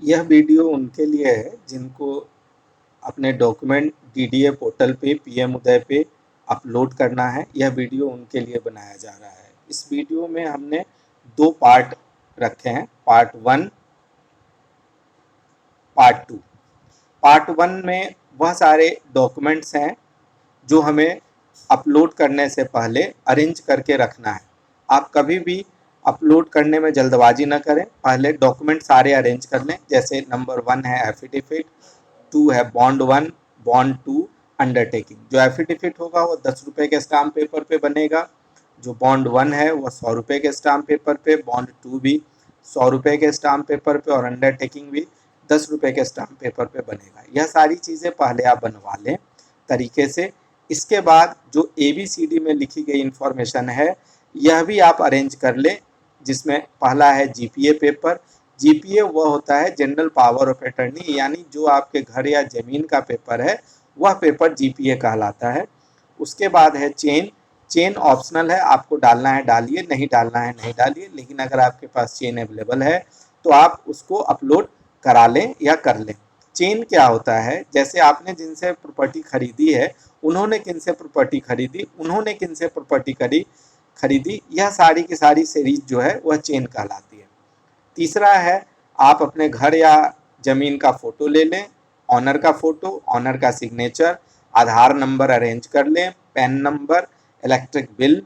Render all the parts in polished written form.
यह वीडियो उनके लिए है जिनको अपने डॉक्यूमेंट डीडीए पोर्टल पे पीएम उदय पे अपलोड करना है। यह वीडियो उनके लिए बनाया जा रहा है। इस वीडियो में हमने 2 पार्ट रखे हैं, पार्ट 1, पार्ट 2। पार्ट 1 में वह सारे डॉक्यूमेंट्स हैं जो हमें अपलोड करने से पहले अरेंज करके रखना है। आप कभी भी अपलोड करने में जल्दबाजी न करें, पहले डॉक्यूमेंट सारे अरेंज कर लें। जैसे नंबर 1 है एफिडेविट, 2 है बॉन्ड 1, बॉन्ड 2, अंडरटेकिंग। जो एफिडेविट होगा वो 10 रुपये के स्टाम्प पेपर पे बनेगा, जो बॉन्ड 1 है वो 100 रुपये के स्टाम्प पेपर पे, बॉन्ड 2 भी 100 रुपये के स्टाम्प पेपर पे और अंडरटेकिंग भी 10 रुपये के स्टाम्प पेपर पे बनेगा। यह सारी चीज़ें पहले आप बनवा लें तरीके से। इसके बाद जो ABCD में लिखी गई इन्फॉर्मेशन है यह भी आप अरेंज कर लें, जिसमें पहला है GPA पेपर। GPA वह होता है जनरल पावर ऑफ अटर्नी, यानी जो आपके घर या ज़मीन का पेपर है वह पेपर GPA कहलाता है। उसके बाद है चेन। चेन ऑप्शनल है, आपको डालना है डालिए, नहीं डालना है नहीं डालिए, लेकिन अगर आपके पास चेन अवेलेबल है तो आप उसको अपलोड करा लें या कर लें। चेन क्या होता है, जैसे आपने जिनसे प्रॉपर्टी खरीदी है उन्होंने किनसे प्रॉपर्टी खरीदी, उन्होंने किनसे प्रॉपर्टी खरीदी, यह सारी की सारी सीरीज जो है वह चेन कहलाती है। तीसरा है, आप अपने घर या ज़मीन का फ़ोटो ले लें, ऑनर का फ़ोटो, ऑनर का सिग्नेचर, आधार नंबर अरेंज कर लें, पैन नंबर, इलेक्ट्रिक बिल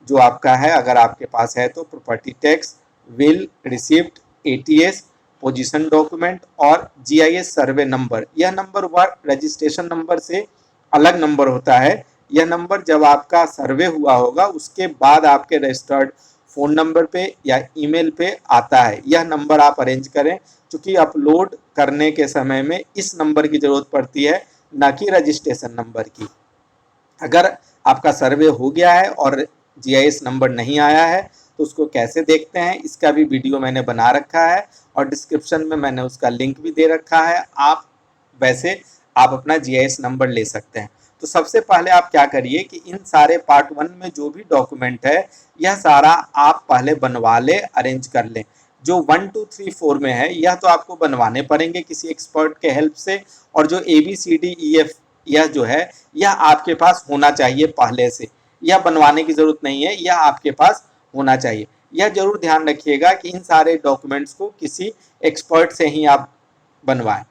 जो आपका है अगर आपके पास है तो, property tax, will, receipt, ATS, position document और GIS सर्वे नंबर। यह नंबर वह रजिस्ट्रेशन नंबर से अलग नंबर होता है। यह नंबर जब आपका सर्वे हुआ होगा उसके बाद आपके रजिस्टर्ड फ़ोन नंबर पे या ईमेल पे आता है। यह नंबर आप अरेंज करें, क्योंकि अपलोड करने के समय में इस नंबर की ज़रूरत पड़ती है, ना कि रजिस्ट्रेशन नंबर की। अगर आपका सर्वे हो गया है और GIS नंबर नहीं आया है तो उसको कैसे देखते हैं, इसका भी वीडियो मैंने बना रखा है और डिस्क्रिप्शन में मैंने उसका लिंक भी दे रखा है। आप अपना GIS नंबर ले सकते हैं। तो सबसे पहले आप क्या करिए कि इन सारे पार्ट 1 में जो भी डॉक्यूमेंट है यह सारा आप पहले बनवा लें, अरेंज कर लें। जो 1, 2, 3, 4 में है यह तो आपको बनवाने पड़ेंगे किसी एक्सपर्ट के हेल्प से, और जो ABCDEF यह जो है यह आपके पास होना चाहिए पहले से। यह बनवाने की ज़रूरत नहीं है, यह आपके पास होना चाहिए। यह ज़रूर ध्यान रखिएगा कि इन सारे डॉक्यूमेंट्स को किसी एक्सपर्ट से ही आप बनवाएं।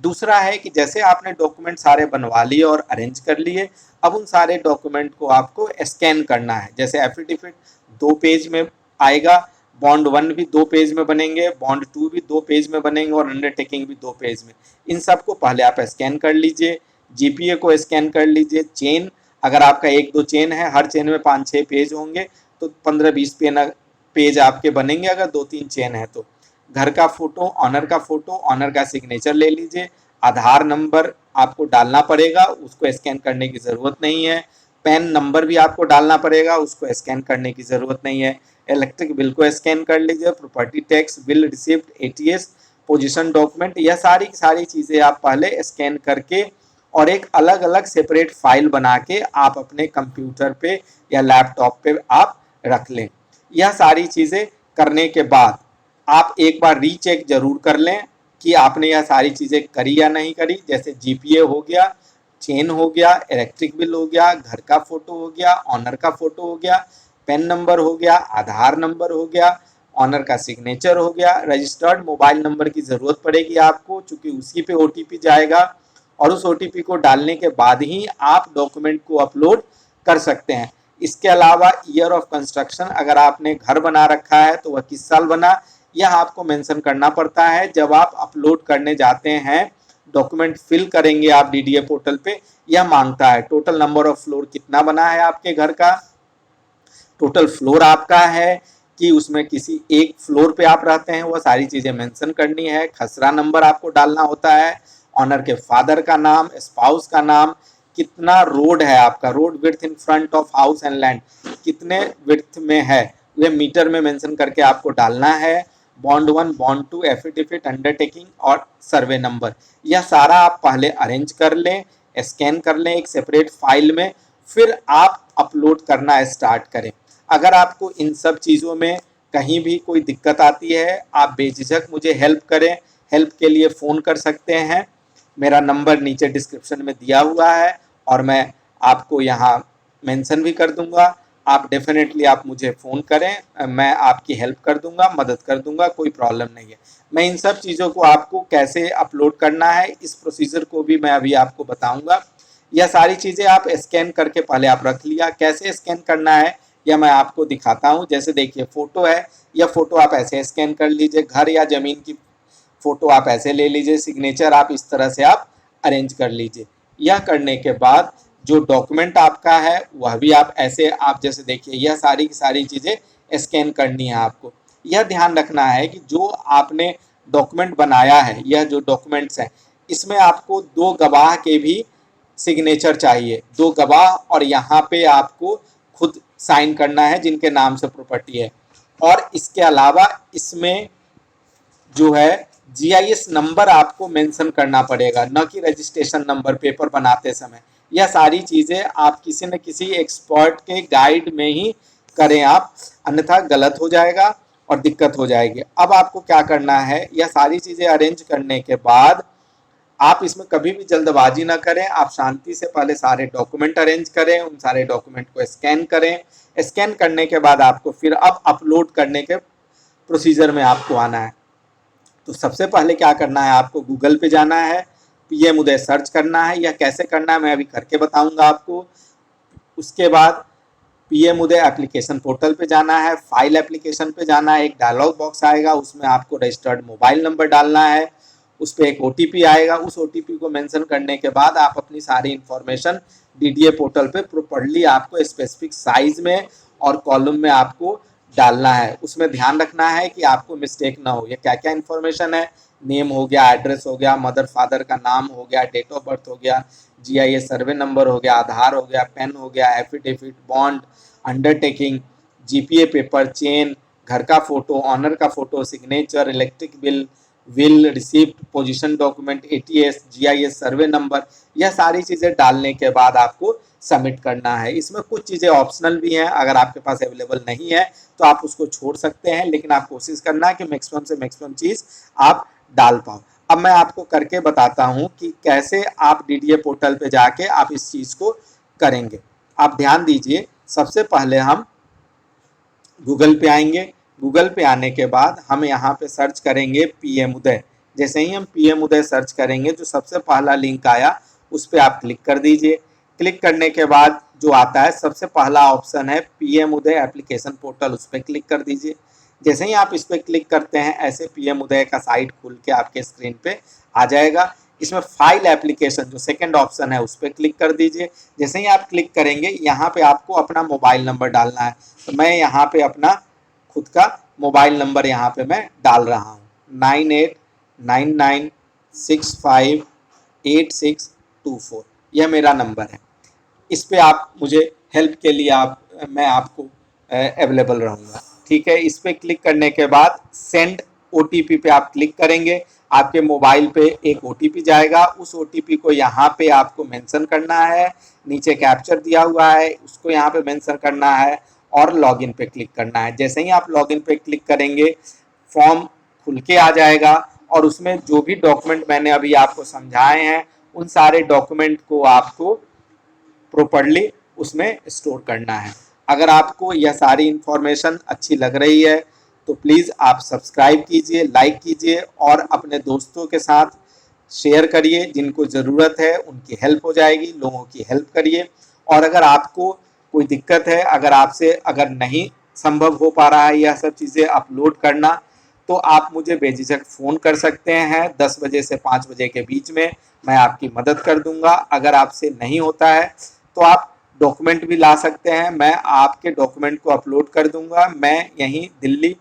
दूसरा है कि जैसे आपने डॉक्यूमेंट सारे बनवा लिए और अरेंज कर लिए, अब उन सारे डॉक्यूमेंट को आपको स्कैन करना है। जैसे एफिडेविट 2 पेज में आएगा, बॉन्ड 1 भी 2 पेज में बनेंगे, बॉन्ड 2 भी 2 पेज में बनेंगे और अंडरटेकिंग भी 2 पेज में। इन सबको पहले आप स्कैन कर लीजिए। GPA को स्कैन कर लीजिए। चेन, अगर आपका 1-2 चेन है, हर चेन में 5-6 पेज होंगे तो 15-20 पेज आपके बनेंगे अगर 2-3 चेन है तो। घर का फोटो, ऑनर का फोटो, ऑनर का सिग्नेचर ले लीजिए। आधार नंबर आपको डालना पड़ेगा, उसको स्कैन करने की ज़रूरत नहीं है। पैन नंबर भी आपको डालना पड़ेगा, उसको स्कैन करने की ज़रूरत नहीं है। इलेक्ट्रिक बिल को स्कैन कर लीजिए। Property tax bill, receipt, ATS, position document, यह सारी सारी चीज़ें आप पहले स्कैन करके और एक अलग अलग सेपरेट फाइल बना के आप अपने कंप्यूटर पे या लैपटॉप पे आप रख लें। यह सारी चीज़ें करने के बाद आप एक बार रीचेक जरूर कर लें कि आपने यह सारी चीज़ें करी या नहीं करी। जैसे GPA हो गया, चेन हो गया, इलेक्ट्रिक बिल हो गया, घर का फोटो हो गया, ऑनर का फोटो हो गया, पेन नंबर हो गया, आधार नंबर हो गया, ऑनर का सिग्नेचर हो गया। रजिस्टर्ड मोबाइल नंबर की ज़रूरत पड़ेगी आपको, चूँकि उसी पे OTP जाएगा और उस OTP को डालने के बाद ही आप डॉक्यूमेंट को अपलोड कर सकते हैं। इसके अलावा ईयर ऑफ कंस्ट्रक्शन, अगर आपने घर बना रखा है तो वह किस साल बना, यह आपको मेंशन करना पड़ता है। जब आप अपलोड करने जाते हैं, डॉक्यूमेंट फिल करेंगे आप DDA पोर्टल पे, यह मांगता है टोटल नंबर ऑफ फ्लोर कितना बना है आपके घर का, टोटल फ्लोर आपका है कि उसमें किसी एक फ्लोर पे आप रहते हैं, वह सारी चीज़ें मेंशन करनी है। खसरा नंबर आपको डालना होता है, ऑनर के फादर का नाम, स्पाउस का नाम, कितना रोड है आपका, road width in front of house and land कितने विड्थ में है, वे मीटर में मेंशन करके आपको डालना है। बॉन्ड 1, बॉन्ड 2, एफिडेविट, अंडरटेकिंग और सर्वे नंबर, यह सारा आप पहले अरेंज कर लें, स्कैन कर लें एक सेपरेट फाइल में, फिर आप अपलोड करना स्टार्ट करें। अगर आपको इन सब चीज़ों में कहीं भी कोई दिक्कत आती है, आप बेझिझक मुझे हेल्प करें। हेल्प के लिए फ़ोन कर सकते हैं। मेरा नंबर नीचे डिस्क्रिप्शन में दिया हुआ है और मैं आपको यहाँ मेंशन भी कर दूंगा। आप डेफिनेटली आप मुझे फ़ोन करें, मैं आपकी हेल्प कर दूंगा, मदद कर दूंगा, कोई प्रॉब्लम नहीं है। मैं इन सब चीज़ों को आपको कैसे अपलोड करना है इस प्रोसीजर को भी मैं अभी आपको बताऊंगा। यह सारी चीज़ें आप स्कैन करके पहले आप रख लिया, कैसे स्कैन करना है यह मैं आपको दिखाता हूँ। जैसे देखिए फ़ोटो है, यह फ़ोटो आप ऐसे स्कैन कर लीजिए, घर या ज़मीन की फ़ोटो आप ऐसे ले लीजिए, सिग्नेचर आप इस तरह से आप अरेंज कर लीजिए। यह करने के बाद जो डॉक्यूमेंट आपका है वह भी आप ऐसे आप जैसे देखिए यह सारी की सारी चीज़ें स्कैन करनी है आपको। यह ध्यान रखना है कि जो आपने डॉक्यूमेंट बनाया है, यह जो डॉक्यूमेंट्स हैं इसमें आपको 2 गवाह के भी सिग्नेचर चाहिए, 2 गवाह, और यहाँ पे आपको खुद साइन करना है जिनके नाम से प्रॉपर्टी है। और इसके अलावा इसमें जो है जीआईएस नंबर आपको मेंशन करना पड़ेगा, न कि रजिस्ट्रेशन नंबर पेपर बनाते समय। यह सारी चीज़ें आप किसी न किसी एक्सपर्ट के गाइड में ही करें आप, अन्यथा गलत हो जाएगा और दिक्कत हो जाएगी। अब आपको क्या करना है, यह सारी चीज़ें अरेंज करने के बाद आप इसमें कभी भी जल्दबाजी ना करें, आप शांति से पहले सारे डॉक्यूमेंट अरेंज करें, उन सारे डॉक्यूमेंट को स्कैन करें। स्कैन करने के बाद आपको फिर अब अपलोड करने के प्रोसीजर में आपको आना है। तो सबसे पहले क्या करना है, आपको गूगल पे जाना है, पीएम उदय सर्च करना है। यह कैसे करना है मैं अभी करके बताऊंगा आपको। उसके बाद पीएम उदय एप्लीकेशन पोर्टल पे जाना है, फाइल एप्लीकेशन पे जाना है, एक डायलॉग बॉक्स आएगा, उसमें आपको रजिस्टर्ड मोबाइल नंबर डालना है, उस पर एक ओटीपी आएगा। उस ओटीपी को मेंशन करने के बाद आप अपनी सारी इंफॉर्मेशन डीडीए पोर्टल पे प्रॉपर्ली आपको स्पेसिफिक साइज में और कॉलम में आपको डालना है। उसमें ध्यान रखना है कि आपको मिस्टेक ना हो। ये क्या क्या इन्फॉर्मेशन है, नेम हो गया, एड्रेस हो गया, मदर फादर का नाम हो गया, डेट ऑफ बर्थ हो गया, जीआईएस सर्वे नंबर हो गया, आधार हो गया, पेन हो गया, affidavit, bond, undertaking, GPA paper, chain, घर का फोटो, ऑनर का photo, signature, electric bill, will, receipt, position document, ATS, GIS survey number, यह सारी चीज़ें डालने के बाद आपको सबमिट करना है। इसमें कुछ चीज़ें ऑप्शनल भी हैं, अगर आपके पास अवेलेबल नहीं है तो आप उसको छोड़ सकते हैं, लेकिन आप कोशिश करना है कि मैक्सिमम से मैक्सिमम चीज़ आप डाल पाओ। अब मैं आपको करके बताता हूँ कि कैसे आप डीडीए पोर्टल पे जाके आप इस चीज़ को करेंगे। आप ध्यान दीजिए, सबसे पहले हम गूगल पे आएंगे। गूगल पे आने के बाद हम यहाँ पे सर्च करेंगे पीएम उदय। जैसे ही हम पीएम उदय सर्च करेंगे, जो सबसे पहला लिंक आया उस पर आप क्लिक कर दीजिए। क्लिक करने के बाद जो आता है सबसे पहला ऑप्शन है पीएम उदय एप्लीकेशन पोर्टल, उस पर क्लिक कर दीजिए। जैसे ही आप इस पर क्लिक करते हैं ऐसे पीएम उदय का साइट खुल के आपके स्क्रीन पे आ जाएगा। इसमें फाइल एप्लीकेशन जो सेकंड ऑप्शन है उस पर क्लिक कर दीजिए। जैसे ही आप क्लिक करेंगे यहाँ पे आपको अपना मोबाइल नंबर डालना है। तो मैं यहाँ पे अपना खुद का मोबाइल नंबर यहाँ पे मैं डाल रहा हूँ, 9899658624, यह मेरा नंबर है। इस पे आप मुझे हेल्प के लिए मैं आपको अवेलेबल रहूँगा। ठीक है, इस पर क्लिक करने के बाद सेंड ओटीपी पे आप क्लिक करेंगे। आपके मोबाइल पे एक ओटीपी जाएगा, उस ओटीपी को यहाँ पे आपको मेंशन करना है, नीचे कैप्चर दिया हुआ है उसको यहाँ पे मेंशन करना है और लॉगिन पे क्लिक करना है। जैसे ही आप लॉगिन पे क्लिक करेंगे फॉर्म खुल के आ जाएगा और उसमें जो भी डॉक्यूमेंट मैंने अभी आपको समझाए हैं उन सारे डॉक्यूमेंट को आपको प्रॉपर्ली उसमें स्टोर करना है। अगर आपको यह सारी इंफॉर्मेशन अच्छी लग रही है तो प्लीज़ आप सब्सक्राइब कीजिए, लाइक कीजिए और अपने दोस्तों के साथ शेयर करिए। जिनको ज़रूरत है उनकी हेल्प हो जाएगी, लोगों की हेल्प करिए। और अगर आपको कोई दिक्कत है, अगर आपसे अगर नहीं संभव हो पा रहा है यह सब चीज़ें अपलोड करना, तो आप मुझे बेझिझक फ़ोन कर सकते हैं 10 बजे से 5 बजे के बीच में, मैं आपकी मदद कर दूंगा। अगर आपसे नहीं होता है तो आप डॉक्यूमेंट भी ला सकते हैं, मैं आपके डॉक्यूमेंट को अपलोड कर दूंगा। मैं यहीं दिल्ली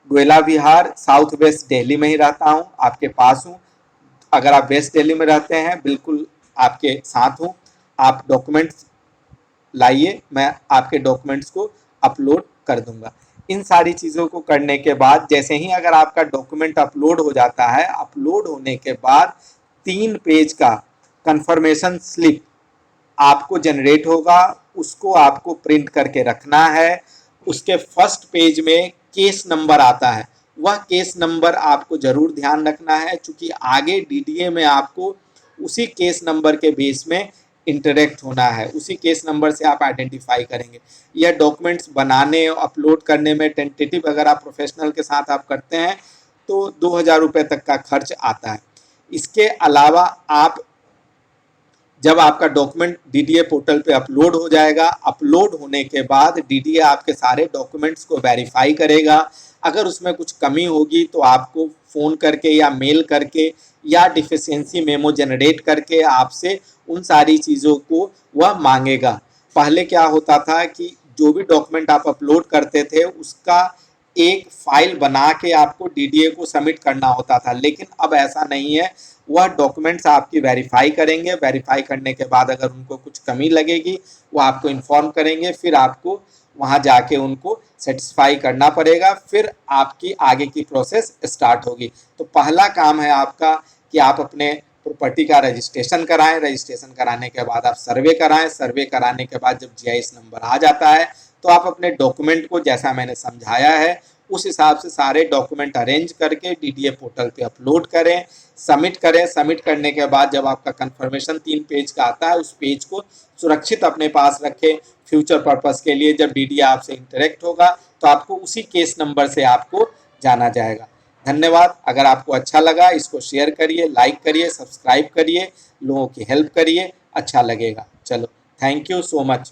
गोयला विहार साउथ वेस्ट दिल्ली में ही रहता हूं, आपके पास हूं। अगर आप वेस्ट दिल्ली में रहते हैं बिल्कुल आपके साथ हूं। आप डॉक्यूमेंट्स लाइए, मैं आपके डॉक्यूमेंट्स को अपलोड कर दूंगा। इन सारी चीज़ों को करने के बाद जैसे ही अगर आपका डॉक्यूमेंट अपलोड हो जाता है, अपलोड होने के बाद 3 पेज का कंफर्मेशन स्लिप आपको जनरेट होगा, उसको आपको प्रिंट करके रखना है। उसके फर्स्ट पेज में केस नंबर आता है, वह केस नंबर आपको ज़रूर ध्यान रखना है, चूँकि आगे डीडीए में आपको उसी केस नंबर के बेस में इंटरेक्ट होना है, उसी केस नंबर से आप आइडेंटिफाई करेंगे। यह डॉक्यूमेंट्स बनाने और अपलोड करने में टेंटेटिव अगर आप प्रोफेशनल के साथ आप करते हैं तो 2000 रुपये तक का खर्च आता है। इसके अलावा आप जब आपका डॉक्यूमेंट डीडीए पोर्टल पे अपलोड हो जाएगा, अपलोड होने के बाद डीडीए आपके सारे डॉक्यूमेंट्स को वेरीफाई करेगा। अगर उसमें कुछ कमी होगी तो आपको फ़ोन करके या मेल करके या डिफिशियंसी मेमो जनरेट करके आपसे उन सारी चीज़ों को वह मांगेगा। पहले क्या होता था कि जो भी डॉक्यूमेंट आप अपलोड करते थे उसका एक फाइल बना के आपको डीडीए को सबमिट करना होता था, लेकिन अब ऐसा नहीं है। वह डॉक्यूमेंट्स आपकी वेरीफाई करेंगे, वेरीफाई करने के बाद अगर उनको कुछ कमी लगेगी वो आपको इन्फॉर्म करेंगे, फिर आपको वहाँ जाके उनको सेटिस्फाई करना पड़ेगा, फिर आपकी आगे की प्रोसेस स्टार्ट होगी। तो पहला काम है आपका कि आप अपने प्रॉपर्टी का रजिस्ट्रेशन कराएं, रजिस्ट्रेशन कराने के बाद आप सर्वे कराएं, सर्वे कराने के बाद जब जीआईएस नंबर आ जाता है तो आप अपने डॉक्यूमेंट को जैसा मैंने समझाया है उस हिसाब से सारे डॉक्यूमेंट अरेंज करके डीडीए पोर्टल पे अपलोड करें, सबमिट करें। सबमिट करने के बाद जब आपका कंफर्मेशन 3 पेज का आता है उस पेज को सुरक्षित अपने पास रखें फ्यूचर पर्पस के लिए। जब डीडीए आपसे इंटरेक्ट होगा तो आपको उसी केस नंबर से आपको जाना जाएगा। धन्यवाद। अगर आपको अच्छा लगा इसको शेयर करिए, लाइक करिए, सब्सक्राइब करिए, लोगों की हेल्प करिए, अच्छा लगेगा। चलो, थैंक यू सो मच।